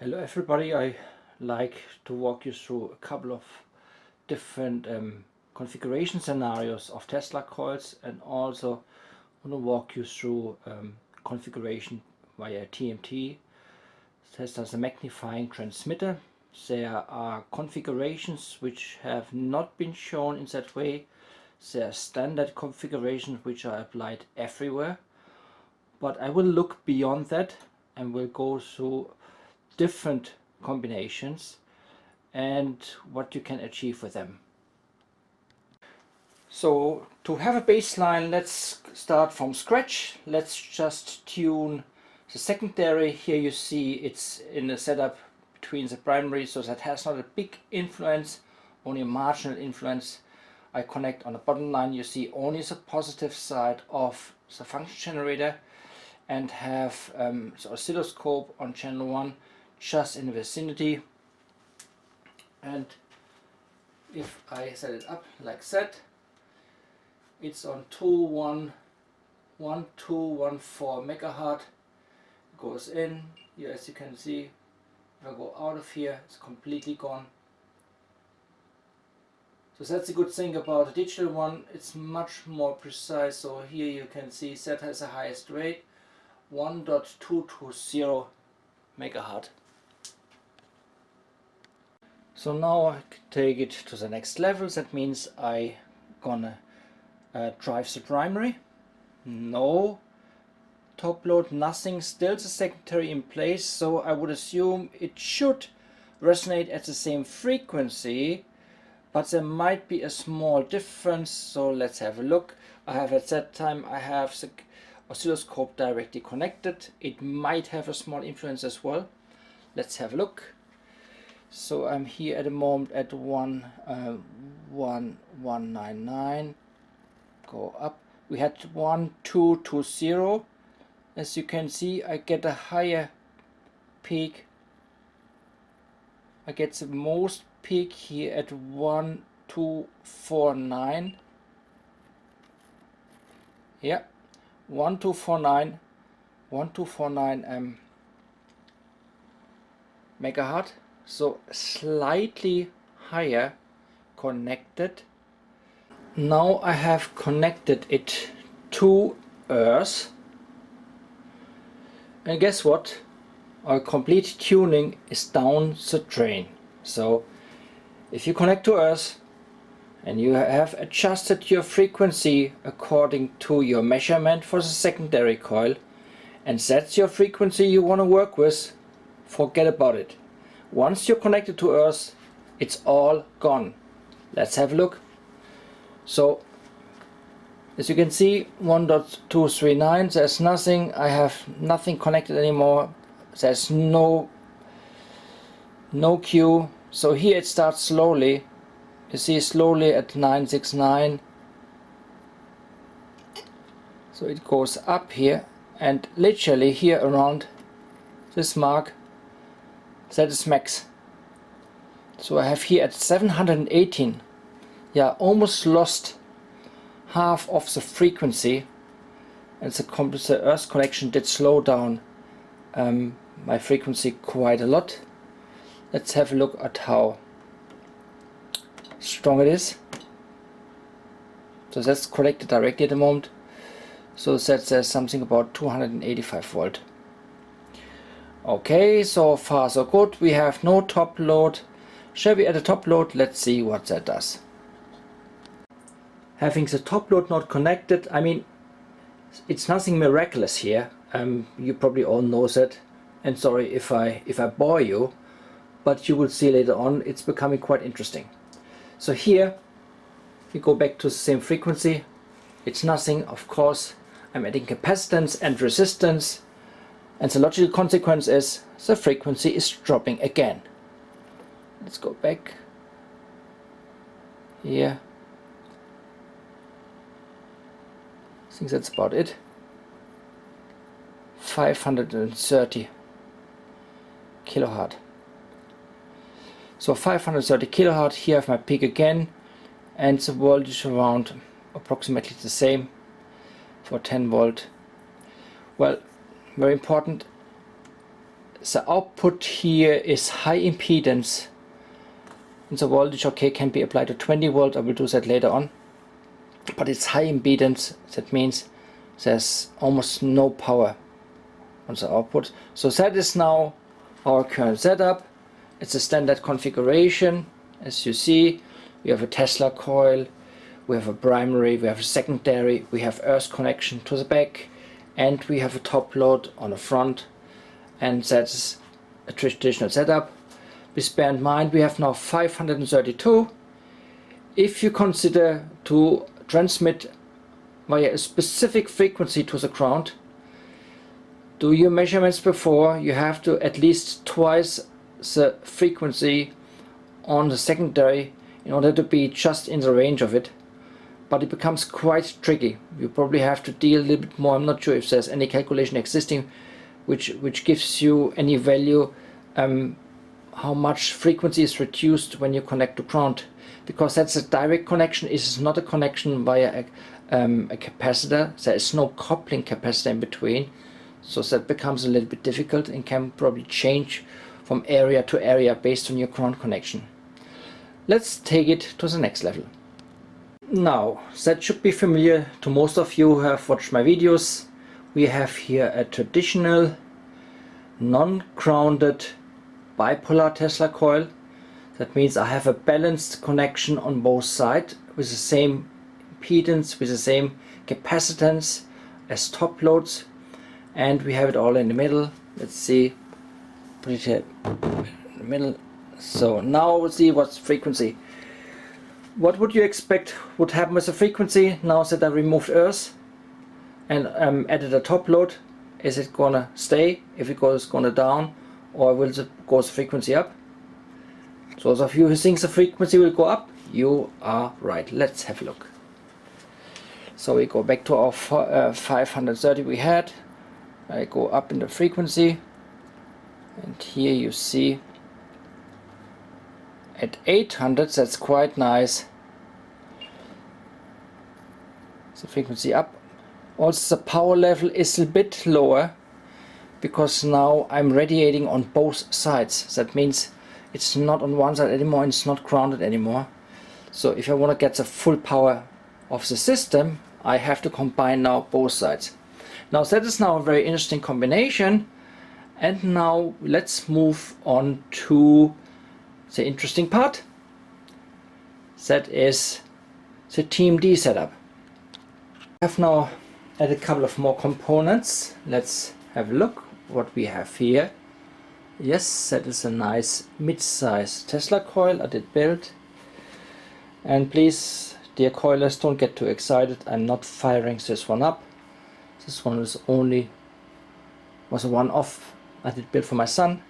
Hello everybody, I like to walk you through a couple of different configuration scenarios of Tesla coils, and also want to walk you through configuration via TMT. Tesla is a magnifying transmitter. There are configurations which have not been shown in that way. There are standard configurations which are applied everywhere, but I will look beyond that and will go through different combinations and what you can achieve with them. So to have a baseline, let's start from scratch. Let's just tune the secondary. Here you see it's in the setup between the primary, so that has not a big influence, only a marginal influence. I connect on the bottom line, you see only the positive side of the function generator, and have the oscilloscope on channel 1 just in the vicinity. And if I set it up like that, it's on 1214 megahertz. Goes in here, as you can see. If I go out of here, it's completely gone. So that's a good thing about the digital one, it's much more precise. So here you can see that has the highest rate, 1.220 megahertz. So now I take it to the next level. That means I gonna drive the primary. No top load, nothing, still the secondary in place. So I would assume it should resonate at the same frequency, but there might be a small difference. So let's have a look. I have at that time I have the oscilloscope directly connected. It might have a small influence as well. Let's have a look. So I'm here at the moment at 11199. Go up. We had 1220. As you can see, I get a higher peak. I get the most peak here at 1249. Yeah, 1249 megahertz. So slightly higher connected. Now I have connected it to Earth, and guess what? Our complete tuning is down the drain. So if you connect to Earth and you have adjusted your frequency according to your measurement for the secondary coil, and that's your frequency you want to work with, forget about it. Once you're connected to Earth, it's all gone. Let's have a look. So as you can see, 1.239, there's nothing. I have nothing connected anymore. There's no Q. So here it starts slowly. You see slowly at 969. So it goes up here, and literally here around this mark, that is max. So I have here at 718. Yeah, almost lost half of the frequency, and the Earth connection did slow down my frequency quite a lot. Let's have a look at how strong it is. So that's connected directly at the moment. So that says something about 285 volt. Okay, so far so good. We have no top load. Shall we add a top load? Let's see what that does. Having the top load not connected, I mean, it's nothing miraculous here. You probably all know that, and sorry if I bore you, but you will see later on it's becoming quite interesting. So here we go back to the same frequency. It's nothing, of course. I'm adding capacitance and resistance, and the logical consequence is the frequency is dropping again. Let's go back here. I think that's about it. 530 kilohertz. So 530 kilohertz. Here I have my peak again, and the voltage around approximately the same for 10 volt. Well, very important, the output here is high impedance, and the voltage, okay, can be applied to 20 volt. I will do that later on, but it's high impedance. That means there's almost no power on the output. So that is now our current setup. It's a standard configuration. As you see, we have a Tesla coil, we have a primary, we have a secondary, we have earth connection to the back, and we have a top load on the front, and that's a traditional setup. Please bear in mind we have now 532. If you consider to transmit via a specific frequency to the ground, do your measurements before, you have to at least twice the frequency on the secondary in order to be just in the range of it. But it becomes quite tricky. You probably have to deal a little bit more. I'm not sure if there's any calculation existing which gives you any value how much frequency is reduced when you connect to ground, because that's a direct connection. It is not a connection via a capacitor. There is no coupling capacitor in between, so that becomes a little bit difficult and can probably change from area to area based on your ground connection. Let's take it to the next level. Now, that should be familiar to most of you who have watched my videos. We have here a traditional non-grounded bipolar Tesla coil. That means I have a balanced connection on both sides with the same impedance, with the same capacitance as top loads, and we have it all in the middle. Let's see, put it here in the middle. So now we'll see what's frequency. What would you expect would happen with the frequency now that I removed earth and added a top load? Is it gonna stay? If it goes gonna down, or will it go the frequency up? So those of you who think the frequency will go up, you are right. Let's have a look. So we go back to our 530 we had. I go up in the frequency, and here you see at 800, that's quite nice. The frequency up. Also the power level is a bit lower because now I'm radiating on both sides. That means it's not on one side anymore and it's not grounded anymore. So if I want to get the full power of the system, I have to combine now both sides. Now that is now a very interesting combination, and now let's move on to the interesting part. That is the TMD setup. I have now added a couple of more components. Let's have a look what we have here. Yes, that is a nice mid-size Tesla coil I did build. And please, dear coilers, don't get too excited. I'm not firing this one up. This one was a one-off I did build for my son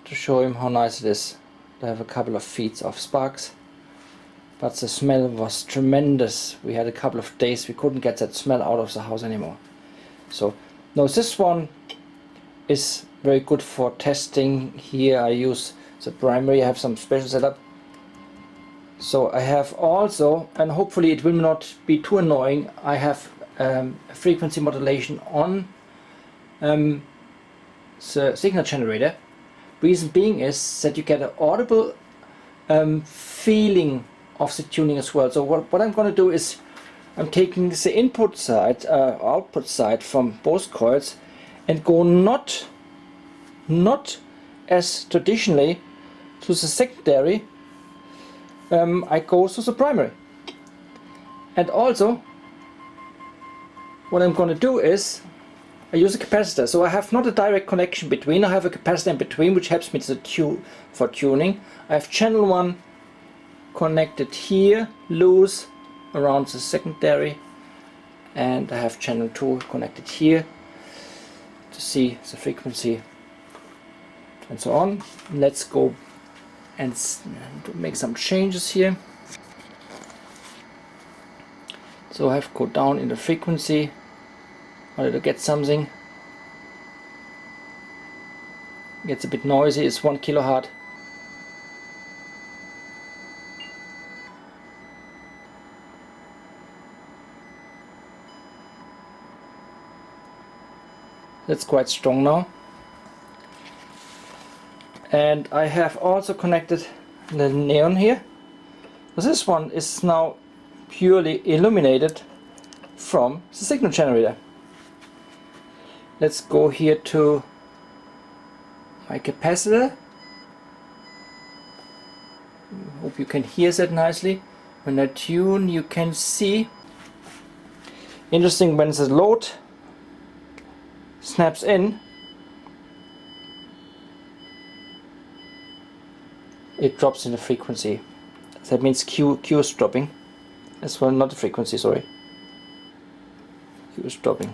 to show him how nice it is. I have a couple of feet of sparks, but the smell was tremendous. We had a couple of days we couldn't get that smell out of the house anymore. So now this one is very good for testing. Here I use the primary. I have some special setup. So I have also, and hopefully it will not be too annoying, I have frequency modulation on the signal generator. Reason being is that you get an audible feeling of the tuning as well. So what I'm going to do is I'm taking the input side, output side from both coils, and go not as traditionally to the secondary. I go to the primary. And also what I'm going to do is I use a capacitor, so I have not a direct connection between. I have a capacitor in between which helps me to for tuning. I have channel 1 connected here, loose around the secondary, and I have channel 2 connected here to see the frequency and so on. Let's go and make some changes here. So I have to go down in the frequency in order to get something. Gets a bit noisy. It's 1 kilohertz. That's quite strong now. And I have also connected the neon here. This one is now purely illuminated from the signal generator. Let's go here to my capacitor. Hope you can hear that nicely. When I tune, you can see. Interesting, when the load snaps in, it drops in the frequency. That means Q is dropping. As well, not the frequency, sorry. Q is dropping.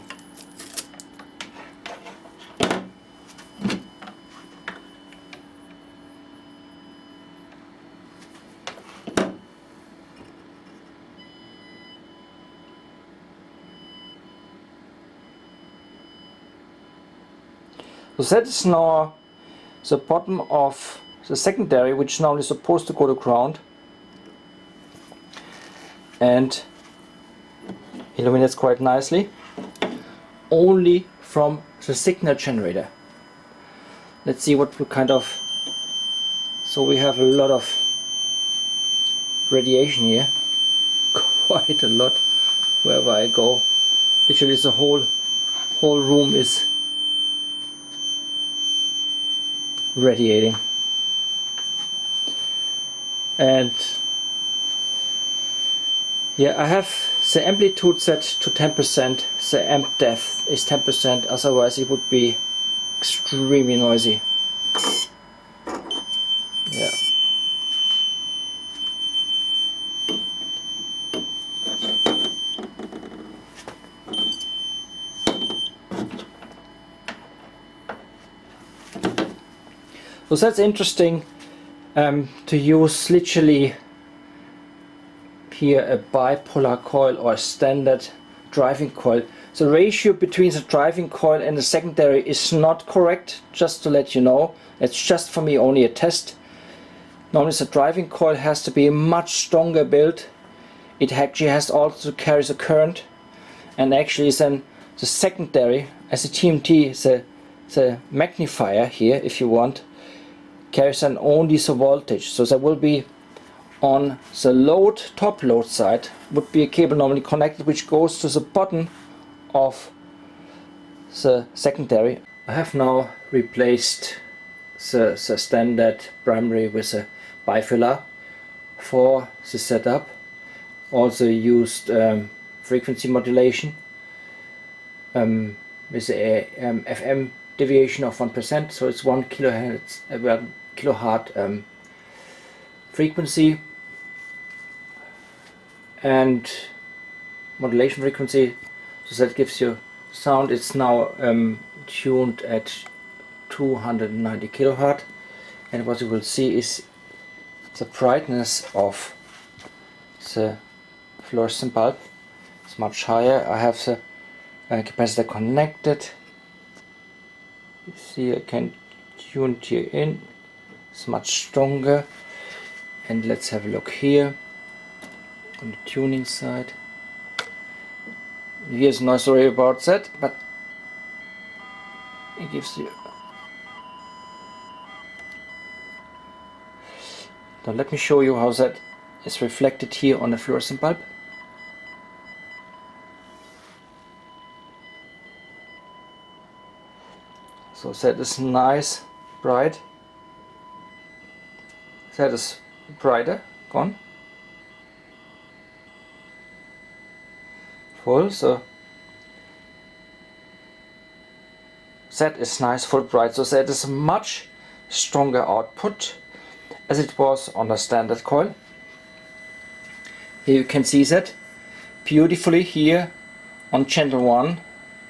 So that is now the bottom of the secondary, which now is supposed to go to ground, and illuminates quite nicely only from the signal generator. Let's see what kind of, so we have a lot of radiation here, quite a lot wherever I go. Literally the whole room is radiating. And yeah, I have the amplitude set to 10%, the amp depth is 10%, otherwise it would be extremely noisy. Yeah. So that's interesting to use literally here a bipolar coil or a standard driving coil. The ratio between the driving coil and the secondary is not correct, just to let you know. It's just for me only a test. Normally the driving coil has to be much stronger built. It actually has also to carry the current, and actually then the secondary as a TMT, the magnifier here, if you want, carries then only the voltage. So there will be on the load, top load side, would be a cable normally connected which goes to the bottom of the secondary. I have now replaced the standard primary with a bifilar for the setup. Also used frequency modulation with a FM deviation of 1%, so it's 1 kilohertz, 1 kilohertz frequency, and modulation frequency, so that gives you sound. It's now tuned at 290 kilohertz, and what you will see is the brightness of the fluorescent bulb is much higher. I have the capacitor connected. You see I can tune it here in. It's much stronger. And let's have a look here on the tuning side. Here's no story about that, but it gives you. Now let me show you how that is reflected here on the fluorescent bulb. So that is nice, bright. That is brighter, gone. Full, so that is nice, full bright. So that is much stronger output as it was on the standard coil. Here you can see that beautifully here on channel 1,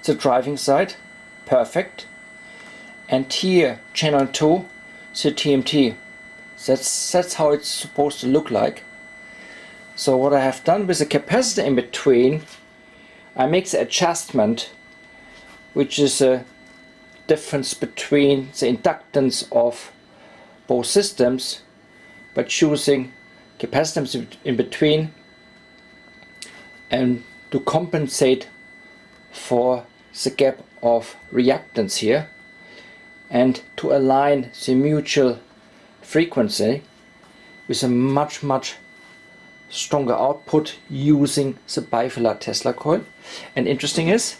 the driving side, perfect. And here channel 2, the TMT. That's how it's supposed to look like. So what I have done with the capacitor in between, I make the adjustment, which is a difference between the inductance of both systems by choosing capacitance in between, and to compensate for the gap of reactance here. and to align the mutual frequency with a much stronger output using the bifilar Tesla coil. And interesting is,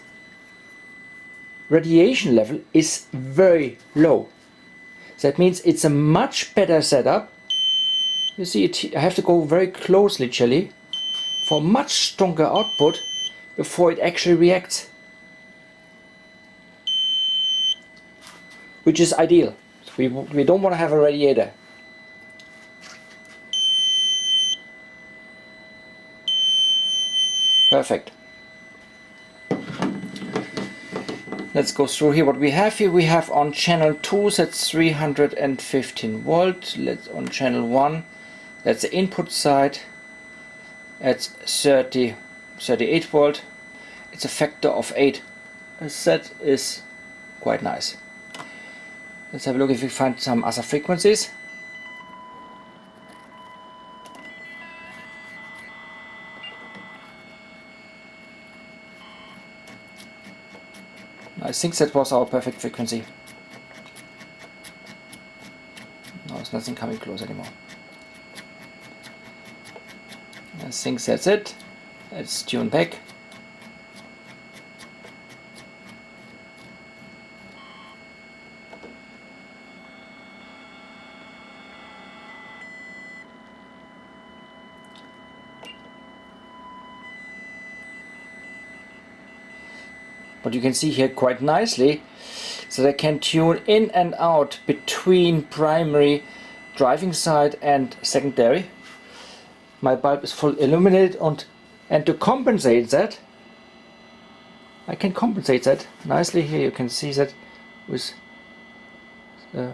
radiation level is very low. That means it's a much better setup. You see it, I have to go very closely, Chili, for much stronger output before it actually reacts. Which is ideal. We don't want to have a radiator. Perfect. Let's go through here. What we have here, we have on channel 2, that's 315 volt. Let's on channel 1, that's the input side. That's 38 volt. It's a factor of 8. That is quite nice. Let's have a look if we find some other frequencies. I think that was our perfect frequency. No, there's nothing coming close anymore. I think that's it. Let's tune back. But you can see here quite nicely that I can tune in and out between primary driving side and secondary. My bulb is full illuminated, and to compensate that, I can compensate that nicely. Here you can see that with the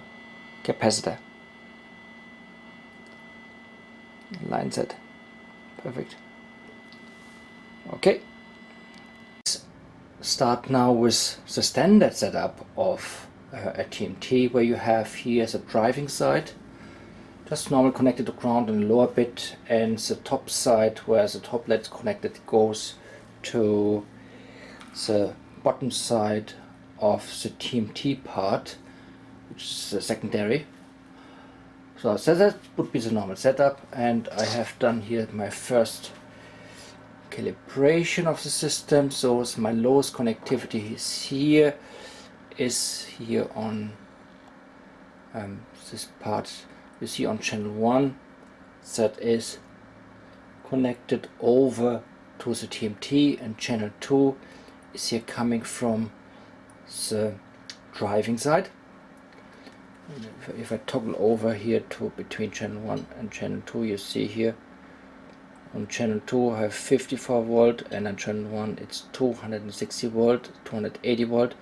capacitor. Line set. Perfect. Okay. Start now with the standard setup of a TMT, where you have here the driving side, just normal connected to ground and lower bit, and the top side where the top LED connected goes to the bottom side of the TMT part, which is the secondary. So that would be the normal setup, and I have done here my first calibration of the system. So my lowest connectivity is here on this part you see on channel 1, that is connected over to the TMT, and channel 2 is here coming from the driving side. If I toggle over here to between channel 1 and channel 2, you see here on channel 2 I have 54 volt, and on channel 1 it's 260 volt, 280 volt.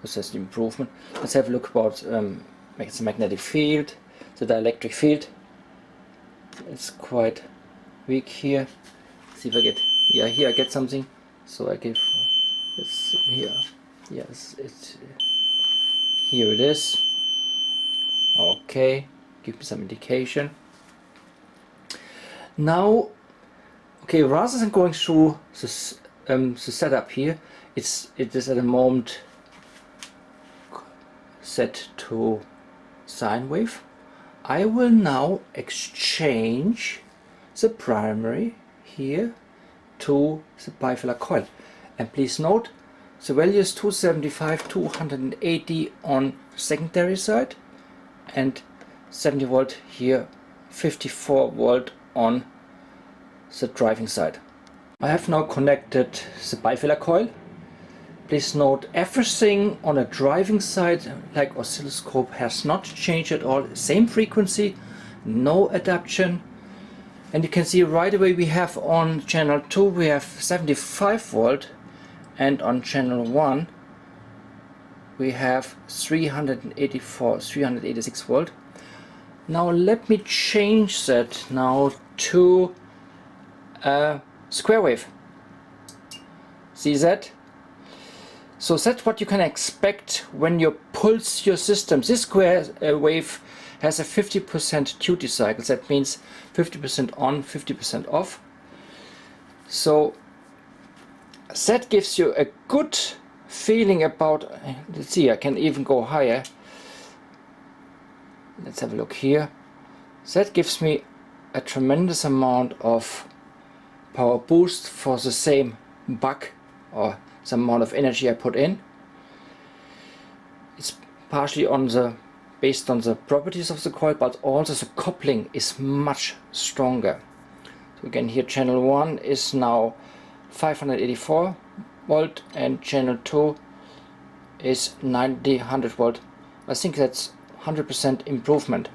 This is the improvement. Let's have a look about the magnetic field, the dielectric field. It's quite weak here. See if I get, yeah, here I get something. So I give, it's here. Yes, it's here it is. Okay, give me some indication. Now, okay, rather than going through this the setup here, it is at the moment set to sine wave. I will now exchange the primary here to the bifilar coil, and please note the value is 275, 280 on the secondary side, and 70 volt here, 54 volt on the driving side. I have now connected the bifilar coil. Please note everything on the driving side, like oscilloscope, has not changed at all. Same frequency, no adaptation. And you can see right away we have on channel 2 we have 75 volt, and on channel 1 we have 386 volt. Now let me change that now to square wave. See that? So that's what you can expect when you pulse your system. This square wave has a 50% duty cycle. That means 50% on, 50% off. So that gives you a good feeling about, let's see, I can even go higher. Let's have a look here. That gives me a tremendous amount of power boost for the same buck or the amount of energy I put in. It's partially based on the properties of the coil, but also the coupling is much stronger. So again, here channel 1 is now 584 volt and channel 2 is 900 volt. I think that's 100% improvement.